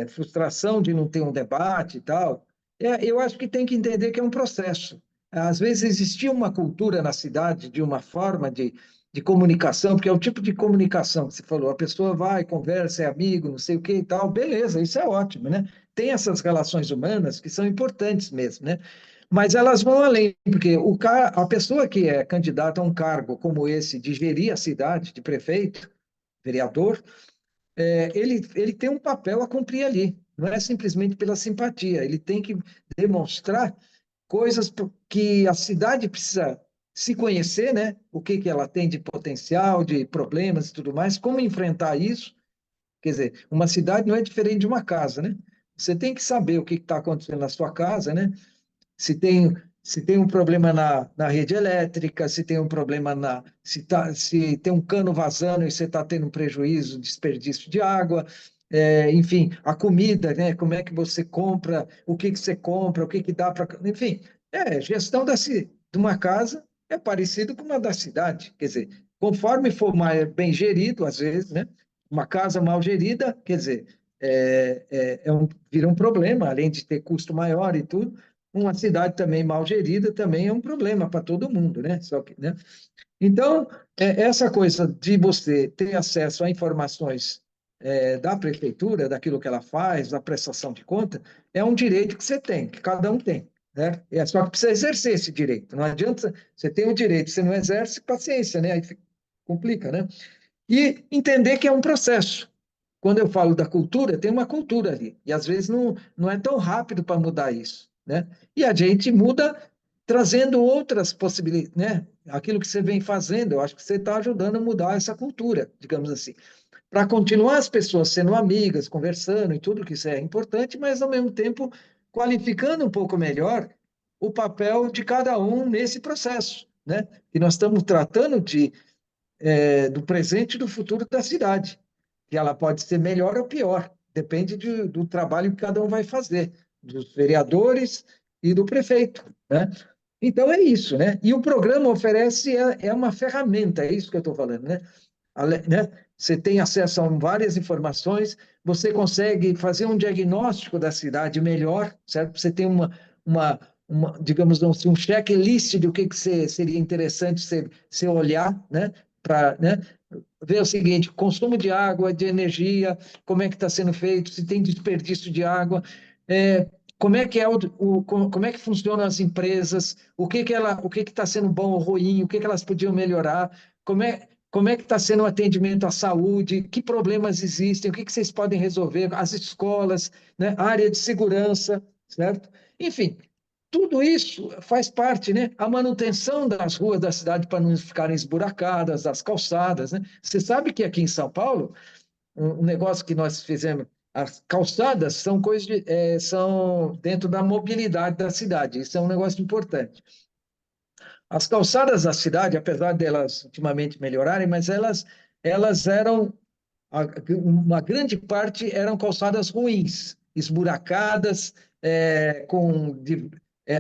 frustração de não ter um debate e tal, eu acho que tem que entender que é um processo. Às vezes existia uma cultura na cidade de uma forma de comunicação, porque é o tipo de comunicação que você falou, a pessoa vai, conversa, é amigo, não sei o que e tal, beleza, isso é ótimo, né? Tem essas relações humanas que são importantes mesmo, né? Mas elas vão além, porque a pessoa que é candidata a um cargo como esse, de gerir a cidade, de prefeito, vereador, ele tem um papel a cumprir ali. Não é simplesmente pela simpatia, ele tem que demonstrar coisas que a cidade precisa se conhecer, né? O que que ela tem de potencial, de problemas e tudo mais, como enfrentar isso. Quer dizer, uma cidade não é diferente de uma casa, né? Você tem que saber o que está acontecendo na sua casa, né? Se tem um problema na rede elétrica, se tem um problema se tem um cano vazando e você está tendo um prejuízo, desperdício de água, enfim, a comida, né? Como é que você compra, o que que você compra, o que que dá para, enfim, gestão de uma casa é parecido com uma da cidade, quer dizer, conforme for mais bem gerido, às vezes, né? Uma casa mal gerida, quer dizer, vira um problema, além de ter custo maior e tudo, uma cidade também mal gerida também é um problema para todo mundo, né? Só que, né? Então, essa coisa de você ter acesso a informações da prefeitura, daquilo que ela faz, da prestação de conta, é um direito que você tem, que cada um tem, né? É só que precisa exercer esse direito. Não adianta você ter o direito, você não exerce, paciência, né? Aí complica, né? E entender que é um processo. Quando eu falo da cultura, tem uma cultura ali. E às vezes não é tão rápido para mudar isso, né? E a gente muda trazendo outras possibilidades, né? Aquilo que você vem fazendo, eu acho que você está ajudando a mudar essa cultura, digamos assim. Para continuar as pessoas sendo amigas, conversando e tudo que isso é importante, mas ao mesmo tempo qualificando um pouco melhor o papel de cada um nesse processo, né? E nós estamos tratando do presente e do futuro da cidade, que ela pode ser melhor ou pior, depende do trabalho que cada um vai fazer, dos vereadores e do prefeito, né? Então é isso, né? E o programa oferece uma ferramenta, é isso que eu estou falando, né? Né? Você tem acesso a várias informações, você consegue fazer um diagnóstico da cidade melhor, certo? Você tem digamos assim, um checklist de o que seria interessante você olhar, né? Para, né? Ver o seguinte, consumo de água, de energia, como é que está sendo feito, se tem desperdício de água, como é que como é que funcionam as empresas, o que está sendo bom ou ruim, o que elas podiam melhorar, como é que está sendo o atendimento à saúde, que problemas existem, o que vocês podem resolver, as escolas, né, a área de segurança, certo? Enfim, tudo isso faz parte, né? A manutenção das ruas da cidade para não ficarem esburacadas, as calçadas, né? Você sabe que aqui em São Paulo, um negócio que nós fizemos, as calçadas são são dentro da mobilidade da cidade, isso é um negócio importante. As calçadas da cidade, apesar delas ultimamente melhorarem, mas elas eram, uma grande parte eram calçadas ruins, esburacadas,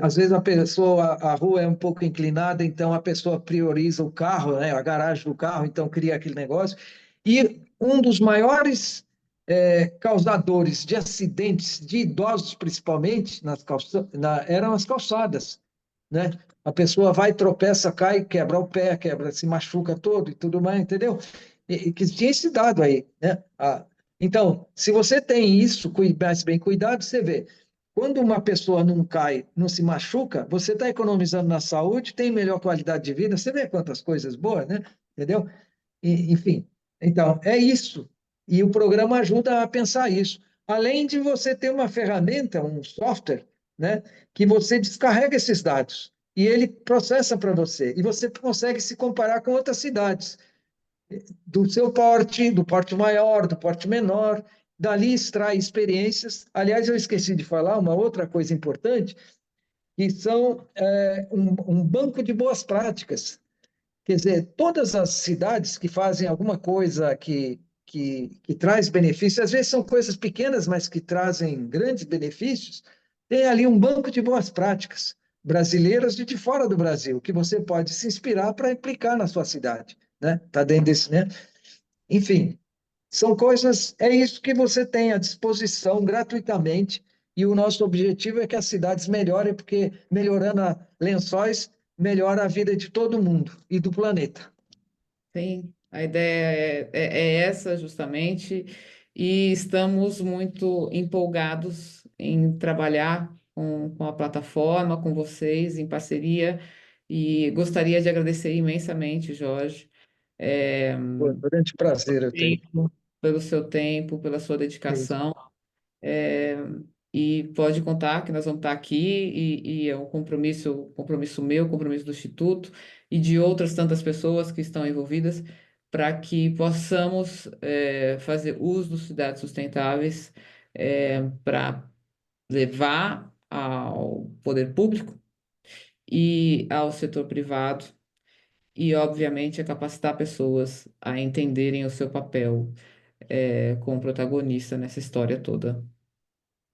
às vezes a rua é um pouco inclinada, então a pessoa prioriza o carro, né, a garagem do carro, então cria aquele negócio. E um dos maiores causadores de acidentes, de idosos principalmente, eram as calçadas, né? A pessoa vai, tropeça, cai, quebra o pé, quebra, se machuca todo e tudo mais, entendeu? E que tinha esse dado aí, né? Então, se você tem isso mais bem cuidado, você vê. Quando uma pessoa não cai, não se machuca, você está economizando na saúde, tem melhor qualidade de vida, você vê quantas coisas boas, né? Entendeu? Enfim, então, é isso. E o programa ajuda a pensar isso. Além de você ter uma ferramenta, um software, né, que você descarrega esses dados e ele processa para você. E você consegue se comparar com outras cidades do seu porte, do porte maior, do porte menor. Dali extrai experiências. Aliás, eu esqueci de falar uma outra coisa importante, que são um banco de boas práticas. Quer dizer, todas as cidades que fazem alguma coisa que traz benefícios, às vezes são coisas pequenas, mas que trazem grandes benefícios, tem ali um banco de boas práticas brasileiras e de fora do Brasil, que você pode se inspirar para aplicar na sua cidade, né? Tá dentro desse, né? Enfim, são coisas, é isso que você tem à disposição gratuitamente, e o nosso objetivo é que as cidades melhorem, porque melhorando Lençóis, melhora a vida de todo mundo e do planeta. Sim, a ideia é essa justamente, e estamos muito empolgados em trabalhar com a plataforma, com vocês, em parceria, e gostaria de agradecer imensamente, Jorge, Pô, grande prazer eu tenho. pelo seu tempo, pela sua É isso. dedicação. É, e pode contar que nós vamos estar aqui e é um compromisso meu, compromisso do Instituto e de outras tantas pessoas que estão envolvidas para que possamos fazer uso dos cidades sustentáveis para levar ao poder público e ao setor privado e, obviamente, a capacitar pessoas a entenderem o seu papel como protagonista nessa história toda.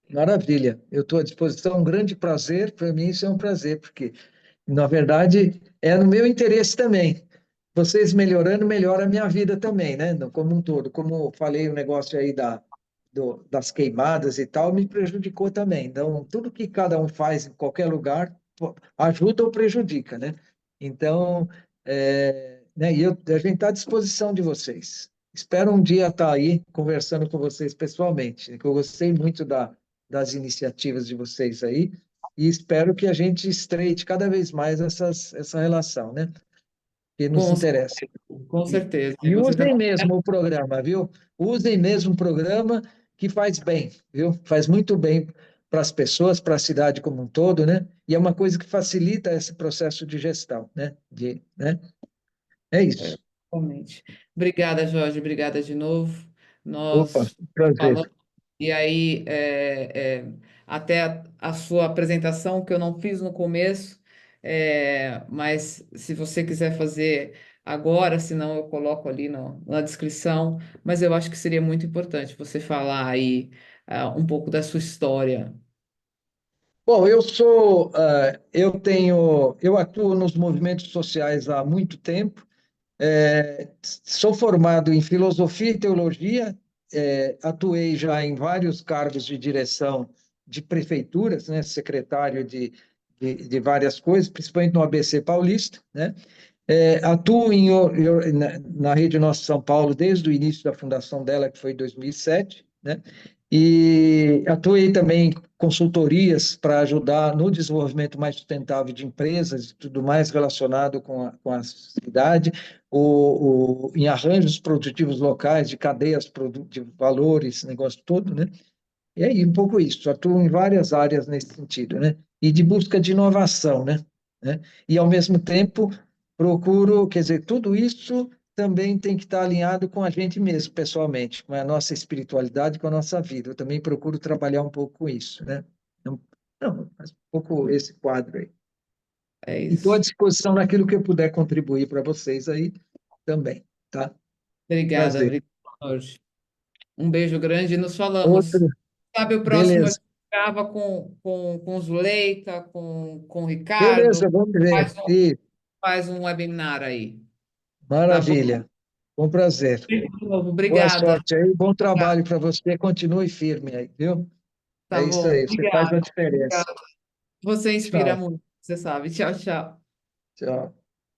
Maravilha, eu estou à disposição, um grande prazer, para mim isso é um prazer, porque, na verdade, é no meu interesse também. Vocês melhorando, melhora a minha vida também, né? Como um todo. Como eu falei, o negócio aí das queimadas e tal, me prejudicou também. Então, tudo que cada um faz em qualquer lugar, pô, ajuda ou prejudica, né? Então, né, a gente está à disposição de vocês. Espero um dia estar aí conversando com vocês pessoalmente, né, que eu gostei muito das iniciativas de vocês aí, e espero que a gente estreite cada vez mais essa relação, né? Que nos Com, interessa. com E, certeza. E e você usem também. mesmo o programa, viu? Usem mesmo o programa que faz bem, viu? Faz muito bem para as pessoas, para a cidade como um todo, né? E é uma coisa que facilita esse processo de gestão, né? Né? É É, isso. realmente. Obrigada, Jorge. Obrigada de novo. Opa, Nós falamos. prazer. E aí, até a sua apresentação, que eu não fiz no começo, mas se você quiser fazer agora, senão eu coloco ali na descrição. Mas eu acho que seria muito importante você falar aí um pouco da sua história. Bom, eu atuo nos movimentos sociais há muito tempo. Sou formado em filosofia e teologia, atuei já em vários cargos de direção de prefeituras, né, secretário de várias coisas, principalmente no ABC Paulista, né? Atuo na Rede Nossa São Paulo desde o início da fundação dela, que foi em 2007, né? E atuei também em consultorias para ajudar no desenvolvimento mais sustentável de empresas e tudo mais relacionado com a cidade, em arranjos produtivos locais, de cadeias de valores, esse negócio todo, né? E aí, um pouco isso, atuo em várias áreas nesse sentido, né? E de busca de inovação, né? E, ao mesmo tempo, procuro, quer dizer, tudo isso também tem que estar alinhado com a gente mesmo, pessoalmente, com a nossa espiritualidade, com a nossa vida. Eu também procuro trabalhar um pouco com isso, né? Não, não, mas um pouco esse quadro aí. É E estou à isso. disposição naquilo que eu puder contribuir para vocês aí também, tá? Obrigada, Prazer. obrigada, Jorge. Um beijo grande e nos falamos. Outro, Sabe, o próximo beleza. grava com Zuleika, com o Beleza, Ricardo, vamos ver. faz um, E faz um webinar aí, tá bom? maravilha. Com prazer. De novo, Boa obrigada. sorte aí, bom trabalho para você. Continue firme aí, viu? Tá É isso bom, aí, você faz obrigada. uma diferença. Obrigada. Você inspira Tchau, muito, você sabe. Tchau, tchau. tchau.